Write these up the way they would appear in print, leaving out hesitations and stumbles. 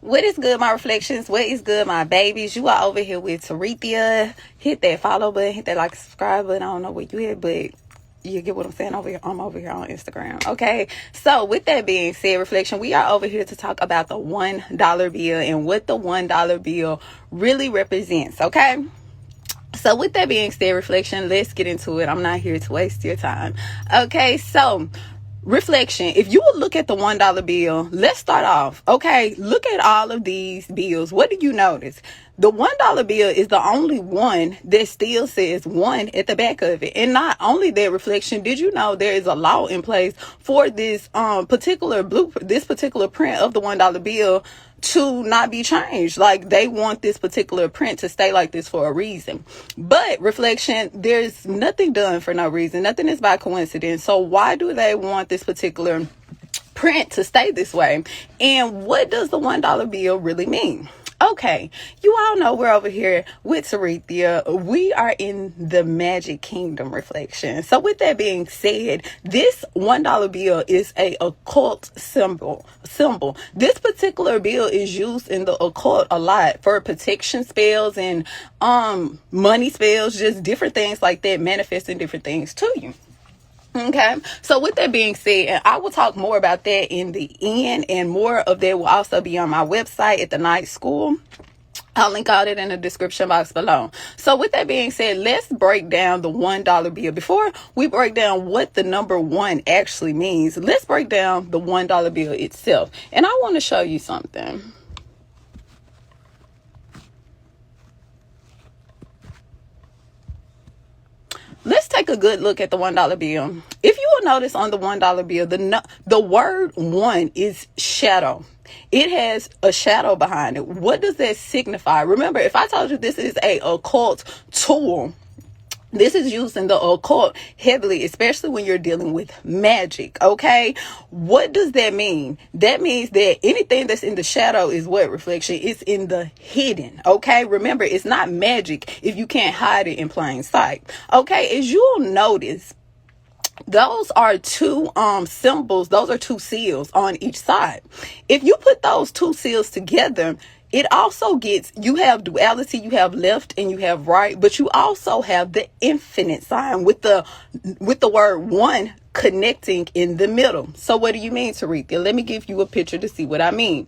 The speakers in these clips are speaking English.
What is good, my reflections? What is good, my babies? You are over here with Tarethia. Hit that follow button, hit that like, subscribe button. I don't know where you at, but you get what I'm saying over here. I'm over here on Instagram. Okay. So with that being said, reflection, we are over here to talk about the $1 bill and what the $1 bill really represents. Okay. So with that being said, reflection, let's get into it. I'm not here to waste your time. Okay. So reflection, if you would look at the $1 bill, let's start off. Okay, look at all of these bills. What do you notice? The $1 bill is the only one that still says one at the back of it. And not only that, reflection, did you know there is a law in place for this particular print of the $1 bill to not be changed? Like, they want this particular print to stay like this for a reason. But reflection, there's nothing done for no reason. Nothing is by coincidence. So why do they want this particular print to stay this way? And what does the $1 bill really mean? Okay, you all know we're over here with Tarethia. We are in the Magic Kingdom, reflection. So with that being said, this $1 bill is a occult symbol. This particular bill is used in the occult a lot for protection spells and money spells, just different things like that, manifesting different things to you. Okay, so with that being said, and I will talk more about that in the end, and more of that will also be on my website at the Night School. I'll link out it in the description box below. So with that being said, let's break down the $1 bill. Before we break down what the number one actually means, let's break down the $1 bill itself. And I want to show you something. Let's take a good look at the $1 bill. If you will notice on the $1 bill, the word one is shadow. It has a shadow behind it. What does that signify? Remember, if I told you this is a occult tool, this is used in the occult heavily, especially when you're dealing with magic. Okay, what does that mean? That means that anything that's in the shadow is what, reflection? It's in the hidden. Okay, remember, it's not magic if you can't hide it in plain sight. Okay, as you'll notice, those are two symbols. Those are two seals on each side. If you put those two seals together, it also gets, you have duality, you have left and you have right, but you also have the infinite sign with the word one connecting in the middle. So what do you mean, Tarethia? Let me give you a picture to see what I mean.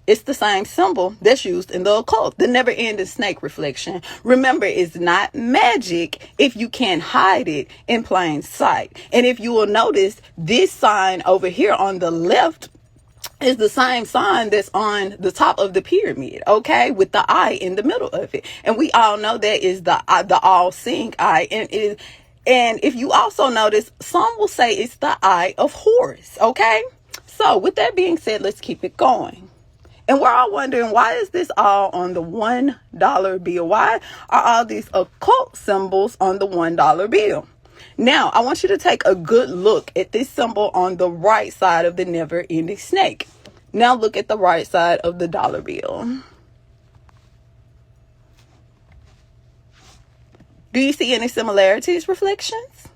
It's the same symbol that's used in the occult, the never-ending snake, reflection. Remember, it's not magic if you can't hide it in plain sight. And if you will notice, this sign over here on the left is the same sign that's on the top of the pyramid, okay, with the eye in the middle of it. And we all know that is the all-seeing eye. And if you also notice, some will say it's the eye of Horus, okay? So with that being said, let's keep it going. And we're all wondering, why is this all on the $1 bill? Why are all these occult symbols on the $1 bill? Now, I want you to take a good look at this symbol on the right side of the never-ending snake. Now look at the right side of the dollar bill. Do you see any similarities, reflections?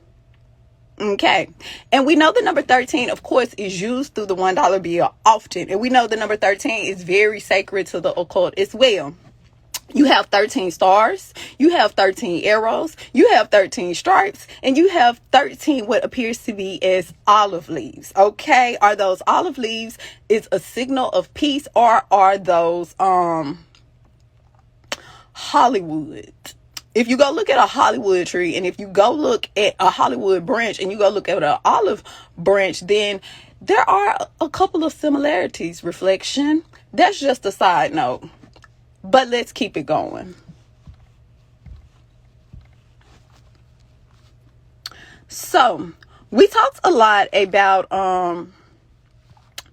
Okay, and we know the number 13, of course, is used through the $1 bill often, and we know the number 13 is very sacred to the occult as well. You have 13 stars, you have 13 arrows, you have 13 stripes, and you have 13 what appears to be as olive leaves. Okay, are those olive leaves is a signal of peace, or are those Hollywood? If you go look at a Hollywood tree, and if you go look at a Hollywood branch, and you go look at an olive branch, then there are a couple of similarities, reflection. That's just a side note. But let's keep it going. So we talked a lot about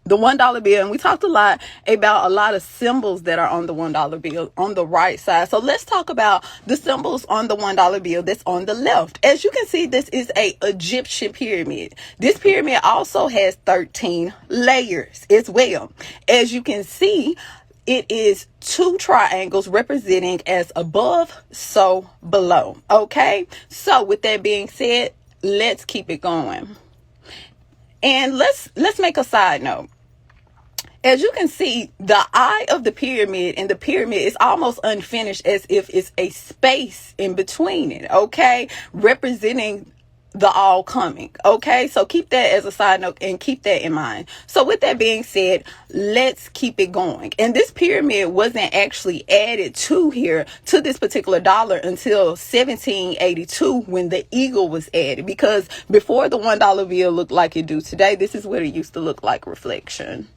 the $1 bill, and we talked a lot about a lot of symbols that are on the $1 bill on the right side. So let's talk about the symbols on the $1 bill that's on the left. As you can see, this is a Egyptian pyramid. This pyramid also has 13 layers as well. As you can see, it is two triangles representing as above, so below. Okay, so with that being said, let's keep it going. And let's make a side note. As you can see, the eye of the pyramid and the pyramid is almost unfinished, as if it's a space in between it, okay? Representing the all coming, okay? So keep that as a side note and keep that in mind. So with that being said, let's keep it going. And this pyramid wasn't actually added to here, to this particular dollar, until 1782, when the eagle was added. Because before the $1 bill looked like it do today, this is what it used to look like, reflection.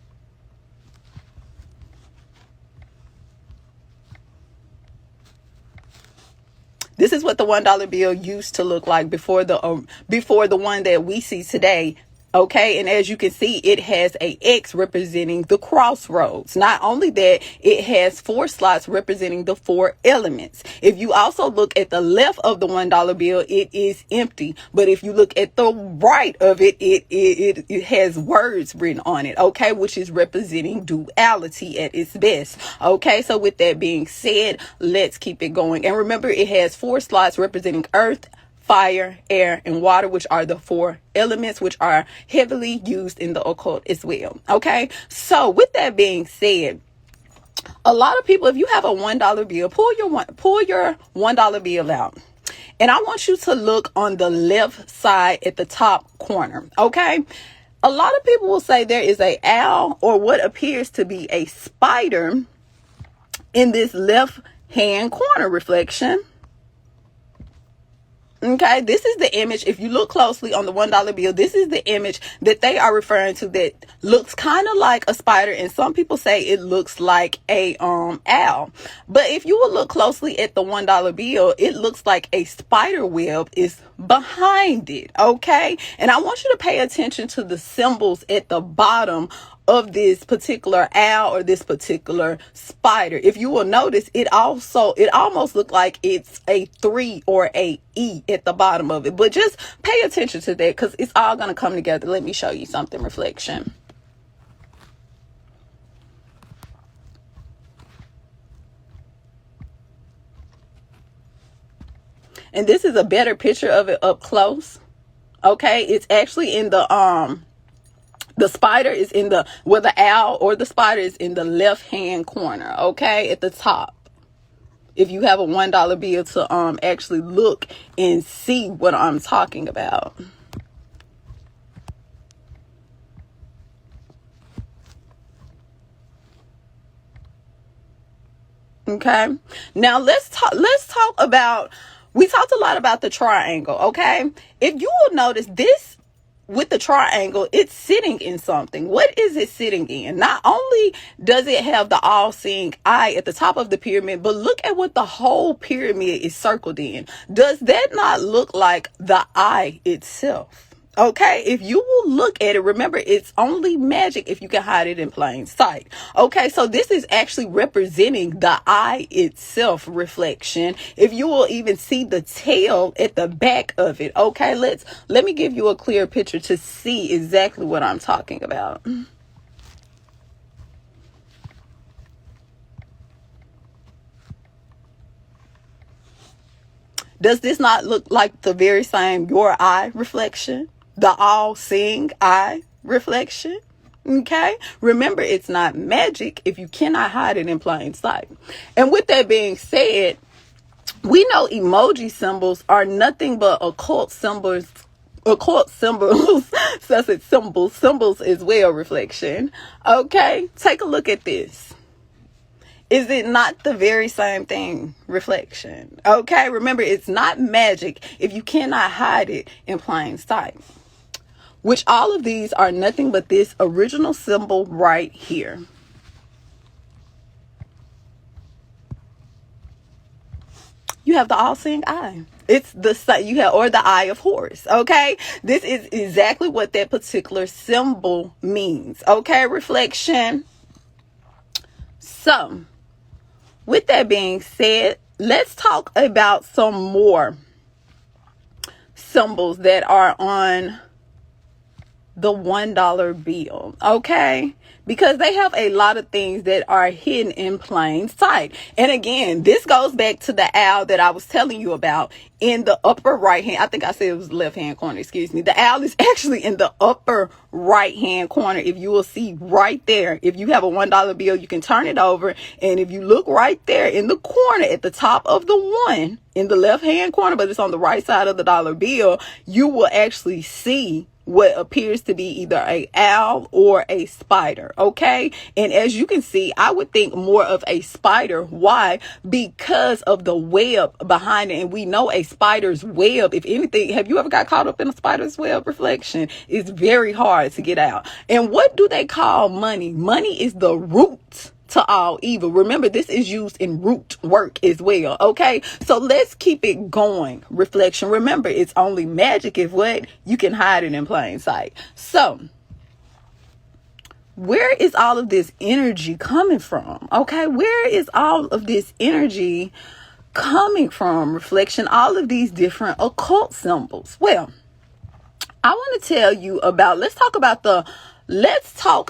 This is what the $1 bill used to look like before the one that we see today. Okay, and as you can see, it has a X representing the crossroads. Not only that, it has 4 slots representing the 4 elements. If you also look at the left of the $1 bill, it is empty. But if you look at the right of it, it has words written on it, okay, which is representing duality at its best. Okay, so with that being said, let's keep it going. And remember, it has 4 slots representing earth, fire, air, and water, which are the 4 elements which are heavily used in the occult as well. Okay, so with that being said, a lot of people, if you have a $1 bill, pull your $1 bill out, and I want you to look on the left side at the top corner. Okay, a lot of people will say there is a owl or what appears to be a spider in this left hand corner, reflection. Okay, this is the image. If you look closely on the $1 bill, this is the image that they are referring to that looks kind of like a spider, and some people say it looks like a owl. But if you will look closely at the $1 bill, it looks like a spider web is behind it. Okay, and I want you to pay attention to the symbols at the bottom of this particular owl or this particular spider. If you will notice, it almost looked like it's a 3 or a E at the bottom of it. But just pay attention to that, because it's all going to come together. Let me show you something, reflection. And this is a better picture of it up close. Okay, it's actually in the spider is in the owl or the spider is in the left hand corner, okay, at the top. If you have a $1 bill to actually look and see what I'm talking about. Okay, now let's talk about, we talked a lot about the triangle. Okay, if you will notice, this with the triangle, it's sitting in something. What is it sitting in? Not only does it have the all-seeing eye at the top of the pyramid, but look at what the whole pyramid is circled in. Does that not look like the eye itself? Okay, if you will look at it, remember, it's only magic if you can hide it in plain sight. Okay, so this is actually representing the eye itself, reflection. If you will even see the tail at the back of it. Okay, let me give you a clear picture to see exactly what I'm talking about. Does this not look like the very same your eye, reflection? The all-seeing eye, reflection. Okay, remember, it's not magic if you cannot hide it in plain sight. And with that being said, we know emoji symbols are nothing but occult symbols says it's symbols as well, reflection. Okay, take a look at this. Is it not the very same thing, reflection? Okay, remember, it's not magic if you cannot hide it in plain sight. Which all of these are nothing but this original symbol right here. You have the all-seeing eye. It's you have, or the eye of Horus. Okay, this is exactly what that particular symbol means. Okay, reflection. So, with that being said, let's talk about some more symbols that are on the $1 bill, okay? Because they have a lot of things that are hidden in plain sight. And again, this goes back to the owl that I was telling you about in the upper right hand. I think I said it was left hand corner, excuse me. The owl is actually in the upper right hand corner. If you will see right there, if you have a $1 bill, you can turn it over. And if you look right there in the corner at the top of the one in the left hand corner, but it's on the right side of the dollar bill, you will actually see what appears to be either a owl or a spider, okay? And as you can see, I would think more of a spider. Why? Because of the web behind it. And we know a spider's web, if anything, have you ever got caught up in a spider's web reflection? It's very hard to get out. And what do they call money? Money is the root to all evil. Remember, this is used in root work as well, okay? So let's keep it going. Reflection. Remember, it's only magic if what? You can hide it in plain sight. So where is all of this energy coming from? Okay, where is all of this energy coming from? Reflection, all of these different occult symbols. Well, I want to tell you about, let's talk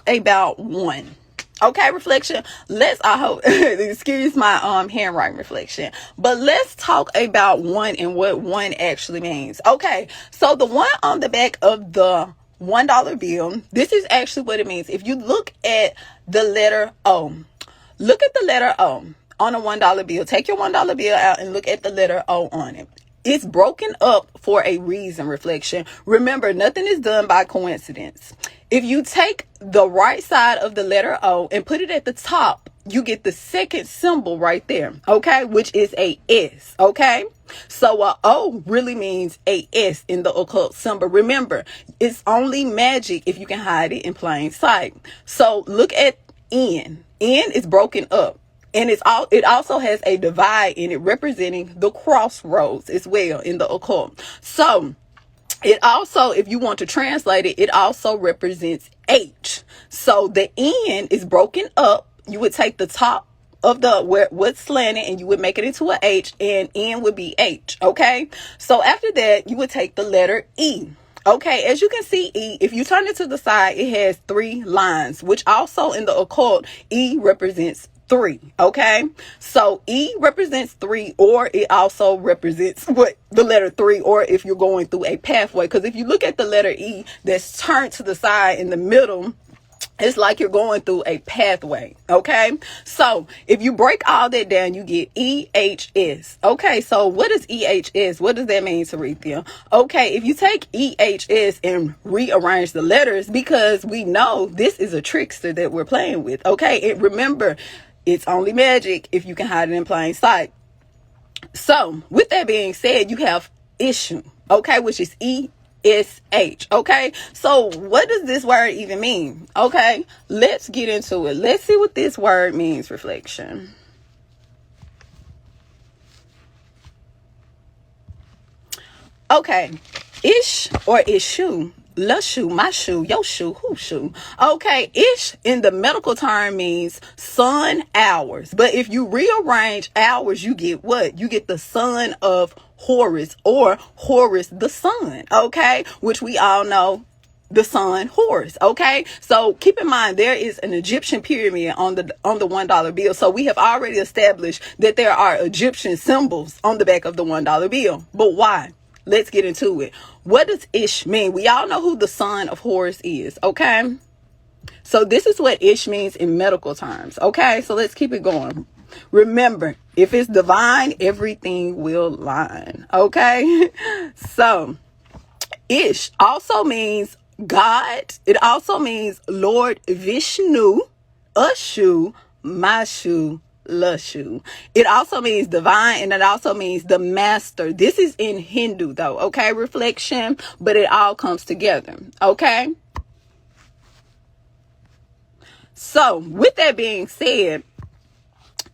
about one. Okay, reflection. I hope, excuse my handwriting reflection, but let's talk about one and what one actually means. Okay, so the one on the back of the $1 bill, this is actually what it means. If you look at the letter O, look at the letter O on a $1 bill. Take your $1 bill out and look at the letter O on it. It's broken up for a reason, reflection. Remember, nothing is done by coincidence. If you take the right side of the letter O and put it at the top, you get the second symbol right there, okay, which is a S, okay? So a O really means a S in the occult symbol. Remember, it's only magic if you can hide it in plain sight. So look at N. N is broken up. And it also has a divide in it representing the crossroads as well in the occult. So it also, if you want to translate it, it also represents H. So the N is broken up. You would take the top of what's slanted and you would make it into a H, and N would be H. Okay. So after that, you would take the letter E. Okay, as you can see, E, if you turn it to the side, it has 3 lines, which also in the occult, E represents 3. Okay, so E represents 3, or it also represents what the letter 3, or if you're going through a pathway, because if you look at the letter E that's turned to the side in the middle, it's like you're going through a pathway. Okay, so if you break all that down, you get EHS. Okay, so what is EHS? What does that mean, Sarethia? Okay, if you take EHS and rearrange the letters, because we know this is a trickster that we're playing with. Okay, and remember, it's only magic if you can hide it in plain sight. So with that being said, you have issue, okay, which is ESH. Okay, so what does this word even mean? Okay, let's get into it. Let's see what this word means, reflection. Okay, ish or issue, lushu, my shoe, your shoe, whose shoe? Okay, ish in the medical term means sun hours. But if you rearrange hours, you get what? You get the son of Horus, or Horus the sun, okay? Which we all know, the sun Horus, okay? So keep in mind, there is an Egyptian pyramid on the $1 bill. So we have already established that there are Egyptian symbols on the back of the $1 bill. But why? Let's get into it. What does Ish mean? We all know who the son of Horus is, okay? So this is what Ish means in medical terms, okay? So let's keep it going. Remember, if it's divine, everything will line, okay? So Ish also means God. It also means Lord Vishnu, Ashu, Mashu, Lushu. It also means divine, and it also means the master. This is in Hindu though, okay, reflection, but it all comes together, okay? So with that being said,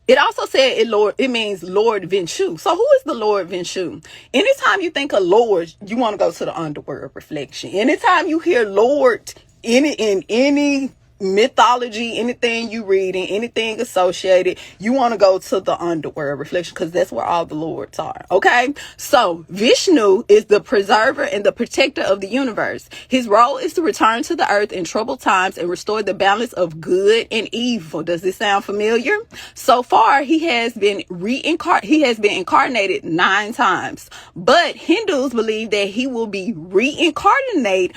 it also said it means Lord Vinshu. So who is the Lord Vinshu? Anytime you think of Lord, you want to go to the underworld, reflection. Anytime you hear Lord in any mythology, anything you reading, anything associated, you want to go to the underworld reflection, because that's where all the lords are. Okay, so Vishnu is the preserver and the protector of the universe. His role is to return to the earth in troubled times and restore the balance of good and evil. Does this sound familiar? So far, he has been incarnated 9 times, but Hindus believe that he will be reincarnated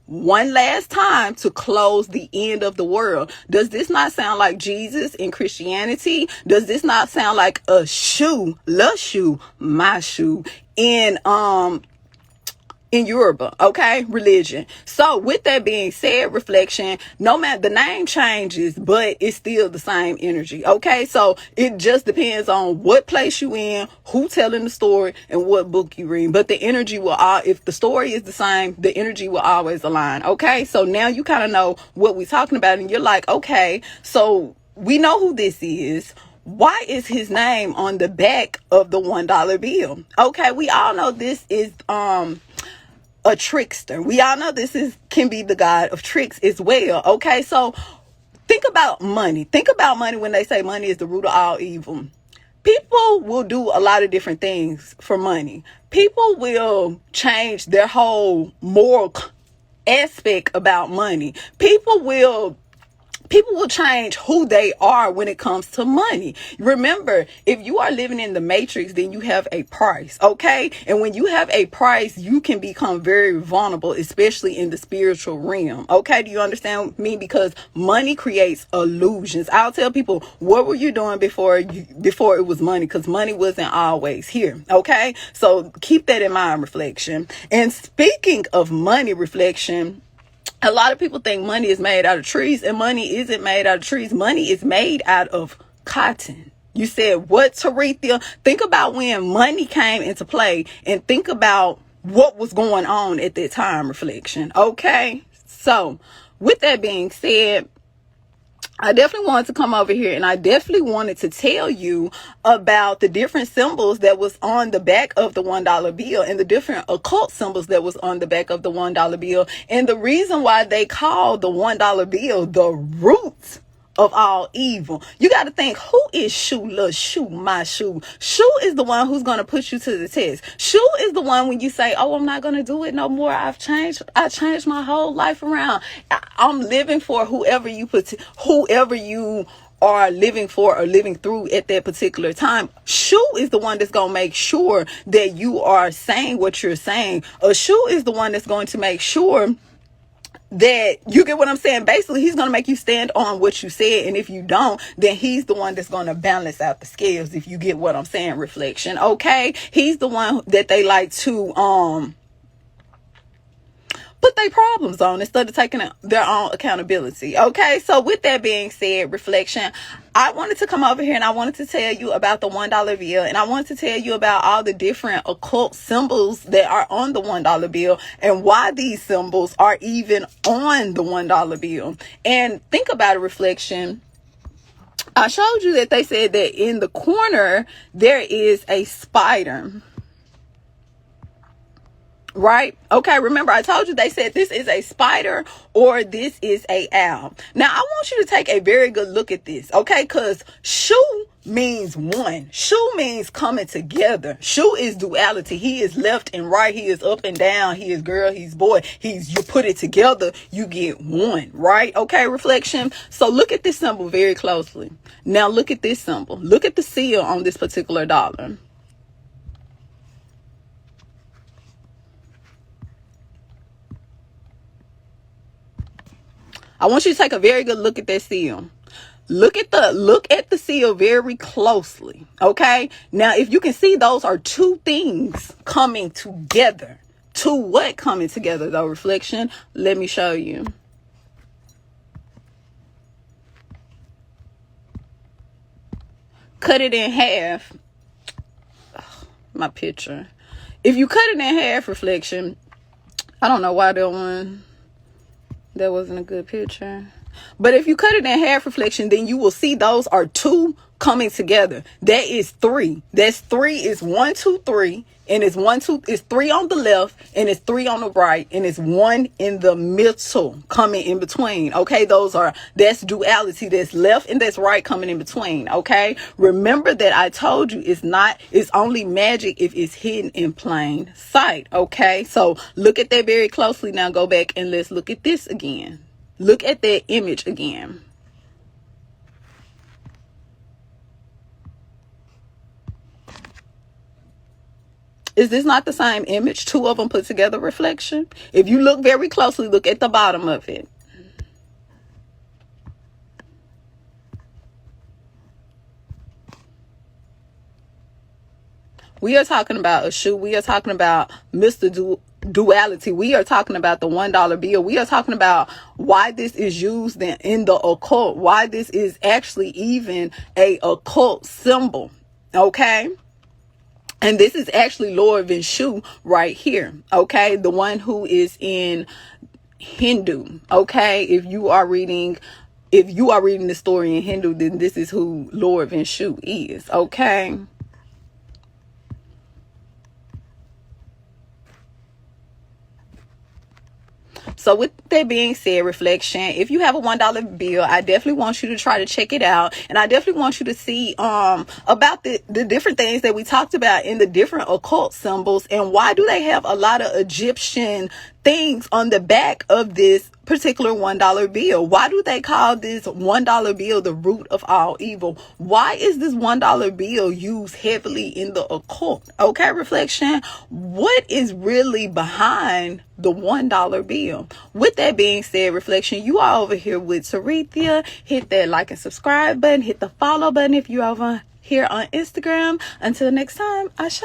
one last time to close the end of the world. Does this not sound like Jesus in Christianity? Does this not sound like a shoe, la shoe, my shoe in Yoruba, okay, religion? So with that being said, reflection, no matter, the name changes, but it's still the same energy, okay? So it just depends on what place you in, who telling the story, and what book you read. But the energy will if the story is the same, the energy will always align, okay? So now you kind of know what we're talking about, and you're like, okay, so we know who this is. Why is his name on the back of the $1 bill? Okay, we all know this is a trickster. We all know this can be the god of tricks as well. Okay, so think about money. Think about money when they say money is the root of all evil. People will do a lot of different things for money. People will change their whole moral aspect about money. People will change who they are when it comes to money. Remember, if you are living in the matrix, then you have a price, okay? And when you have a price, you can become very vulnerable, especially in the spiritual realm, okay? Do you understand me? Because money creates illusions. I'll tell people, what were you doing before it was money? Because money wasn't always here, okay? So keep that in mind, reflection. And speaking of money, reflection, a lot of people think money is made out of trees, and money isn't made out of trees. Money is made out of cotton. You said what, Tarithia? Think about when money came into play, and think about what was going on at that time, reflection. Okay, so with that being said, I definitely wanted to come over here, and I definitely wanted to tell you about the different symbols that was on the back of the $1 bill, and the different occult symbols that was on the back of the $1 bill, and the reason why they call the $1 bill the root of all evil. You got to think, who is Shu, la Shu, my Shu? Shu is the one who's going to put you to the test. Shu is the one when you say, oh, I'm not going to do it no more. I changed my whole life around. I'm living for whoever you are living for or living through at that particular time. Shu is the one that's going to make sure that you are saying what you're saying. A Shu is the one that's going to make sure that you get what I'm saying. Basically, he's going to make you stand on what you said, and if you don't, then he's the one that's going to balance out the scales, if you get what I'm saying, reflection. Okay, he's the one that they like to put their problems on instead of taking their own accountability. Okay, so with that being said, reflection, I wanted to come over here and I wanted to tell you about the $1 bill, and I wanted to tell you about all the different occult symbols that are on the $1 bill and why these symbols are even on the $1 bill. And think about a reflection. I showed you that they said that in the corner there is a spider. Right? Okay, remember I told you they said this is a spider or this is a owl. Now I want you to take a very good look at this, okay? Because Shu means one. Shu means coming together. Shu is duality. He is left and right. He is up and down. He is girl. He's boy. You put it together, you get one, right? Okay, reflection. So look at this symbol very closely. Now look at this symbol. Look at the seal on this particular dollar. I want you to take a very good look at that seal. Look at the seal very closely. Okay. Now, if you can see, those are two things coming together. To what coming together though, reflection? Let me show you. Cut it in half. Ugh, my picture. If you cut it in half, reflection, I don't know why that wasn't a good picture. But if you cut it in half, reflection, then you will see those are two coming together. That is three. That's three. Is 1, 2, 3. And it's 1, 2, it's 3 on the left, and it's 3 on the right, and it's 1 in the middle coming in between. Okay, that's duality. That's left and that's right coming in between. Okay, remember that I told you it's only magic if it's hidden in plain sight. Okay, so look at that very closely. Now go back and let's look at this again. Look at that image again. Is this not the same image? Two of them put together, reflection. If you look very closely, look at the bottom of it. We are talking about a shoe. We are talking about Mr. Duality. We are talking about the $1 bill. We are talking about why this is used in the occult. Why this is actually even a occult symbol. Okay. And this is actually Lord Venshu right here. Okay. The one who is in Hindu. Okay. If you are reading the story in Hindu, then this is who Lord Venshu is. Okay. So with that being said, reflection, if you have a $1 bill, I definitely want you to try to check it out. And I definitely want you to see about the different things that we talked about in the different occult symbols, and why do they have a lot of Egyptian things on the back of this particular $1 bill. Why do they call this $1 bill the root of all evil? Why is this $1 bill used heavily in the occult? Okay, reflection. What is really behind the $1 bill? With that being said, reflection, you are over here with Sarethia. Hit that like and subscribe button. Hit the follow button if you're over here on Instagram. Until next time, Ashe.